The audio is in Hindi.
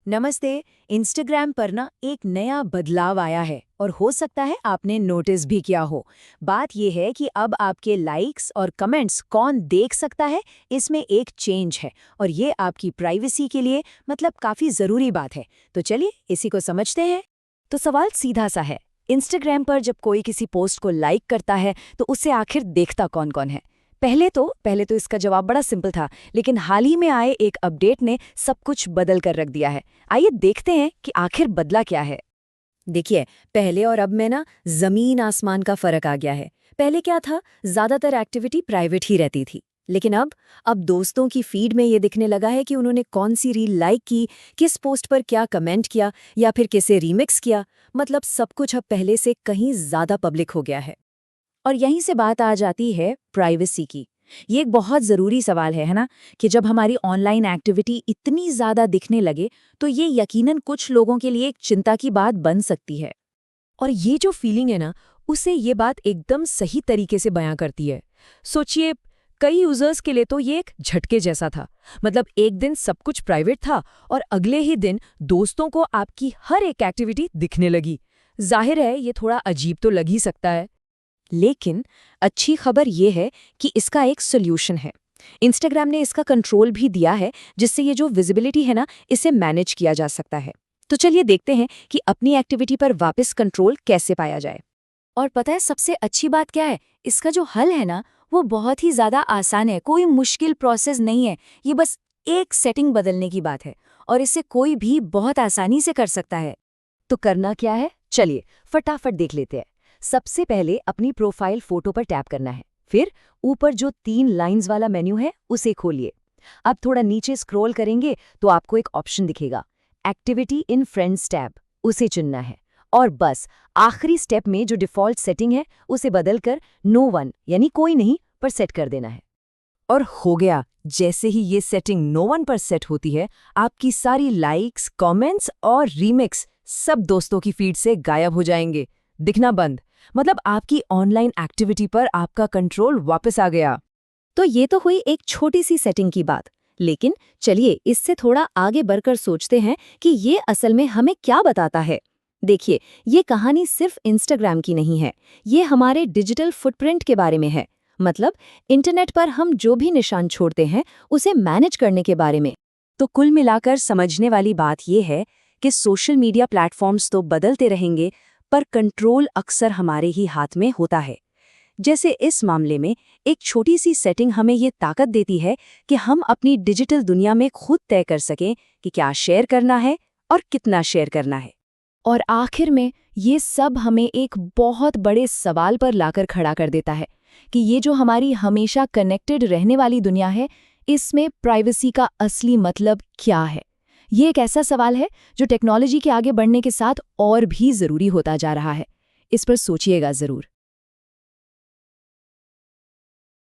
नमस्ते। इंस्टाग्राम पर ना एक नया बदलाव आया है और हो सकता है आपने नोटिस भी किया हो। बात यह है कि अब आपके लाइक्स और कमेंट्स कौन देख सकता है, इसमें एक चेंज है और ये आपकी प्राइवेसी के लिए मतलब काफी जरूरी बात है। तो चलिए इसी को समझते हैं। तो सवाल सीधा सा है, इंस्टाग्राम पर जब कोई किसी पोस्ट को लाइक करता है तो उसे आखिर देखता कौन कौन है? पहले तो इसका जवाब बड़ा सिंपल था, लेकिन हाल ही में आए एक अपडेट ने सब कुछ बदल कर रख दिया है। आइए देखते हैं कि आखिर बदला क्या है। देखिए, पहले और अब में ना जमीन आसमान का फर्क आ गया है। पहले क्या था, ज्यादातर एक्टिविटी प्राइवेट ही रहती थी, लेकिन अब दोस्तों की फीड में ये दिखने लगा है कि उन्होंने कौन सी रील लाइक की, किस पोस्ट पर क्या कमेंट किया या फिर किसे रीमिक्स किया। मतलब सब कुछ अब पहले से कहीं ज्यादा पब्लिक हो गया है। और यहीं से बात आ जाती है प्राइवेसी की। ये एक बहुत ज़रूरी सवाल है ना, कि जब हमारी ऑनलाइन एक्टिविटी इतनी ज़्यादा दिखने लगे तो ये यकीनन कुछ लोगों के लिए एक चिंता की बात बन सकती है। और ये जो फीलिंग है ना, उसे ये बात एकदम सही तरीके से बयां करती है। सोचिए, कई यूजर्स के लिए तो ये एक झटके जैसा था। मतलब एक दिन सब कुछ प्राइवेट था और अगले ही दिन दोस्तों को आपकी हर एक एक्टिविटी दिखने लगी। जाहिर है ये थोड़ा अजीब तो लग ही सकता है, लेकिन अच्छी खबर ये है कि इसका एक सोल्यूशन है। इंस्टाग्राम ने इसका कंट्रोल भी दिया है, जिससे ये जो विजिबिलिटी है ना, इसे मैनेज किया जा सकता है। तो चलिए देखते हैं कि अपनी एक्टिविटी पर वापस कंट्रोल कैसे पाया जाए। और पता है सबसे अच्छी बात क्या है? इसका जो हल है ना, वो बहुत ही ज़्यादा आसान है। कोई मुश्किल प्रोसेस नहीं है, ये बस एक सेटिंग बदलने की बात है और इसे कोई भी बहुत आसानी से कर सकता है। तो करना क्या है, चलिए फटाफट देख लेते हैं। सबसे पहले अपनी प्रोफाइल फोटो पर टैप करना है। फिर ऊपर जो 3 लाइंस वाला मेन्यू है उसे खोलिए। अब थोड़ा नीचे स्क्रॉल करेंगे तो आपको एक ऑप्शन दिखेगा, एक्टिविटी इन फ्रेंड्स टैब, उसे चुनना है। और बस आखिरी स्टेप में जो डिफ़ॉल्ट सेटिंग है उसे बदलकर नो वन यानी कोई नहीं पर सेट कर देना है। और हो गया। जैसे ही ये सेटिंग नो वन पर सेट होती है, आपकी सारी लाइक्स, कमेंट्स और रीमिक्स सब दोस्तों की फीड से गायब हो जाएंगे, दिखना बंद। मतलब आपकी ऑनलाइन एक्टिविटी पर आपका कंट्रोल वापस आ गया। तो ये तो हुई एक छोटी सी सेटिंग की बात, लेकिन चलिए इससे थोड़ा आगे बढ़कर सोचते हैं कि ये असल में हमें क्या बताता है। देखिए, ये कहानी सिर्फ इंस्टाग्राम की नहीं है, ये हमारे डिजिटल फुटप्रिंट के बारे में है। मतलब इंटरनेट पर हम जो भी निशान छोड़ते हैं उसे मैनेज करने के बारे में। तो कुल मिलाकर समझने वाली बात यह है कि सोशल मीडिया प्लेटफॉर्म्स तो बदलते रहेंगे, पर कंट्रोल अक्सर हमारे ही हाथ में होता है। जैसे इस मामले में एक छोटी सी सेटिंग हमें ये ताकत देती है कि हम अपनी डिजिटल दुनिया में खुद तय कर सकें कि क्या शेयर करना है और कितना शेयर करना है। और आखिर में ये सब हमें एक बहुत बड़े सवाल पर लाकर खड़ा कर देता है कि ये जो हमारी हमेशा कनेक्टेड रहने वाली दुनिया है, इसमें प्राइवेसी का असली मतलब क्या है। ये एक ऐसा सवाल है जो टेक्नोलॉजी के आगे बढ़ने के साथ और भी ज़रूरी होता जा रहा है। इस पर सोचिएगा ज़रूर।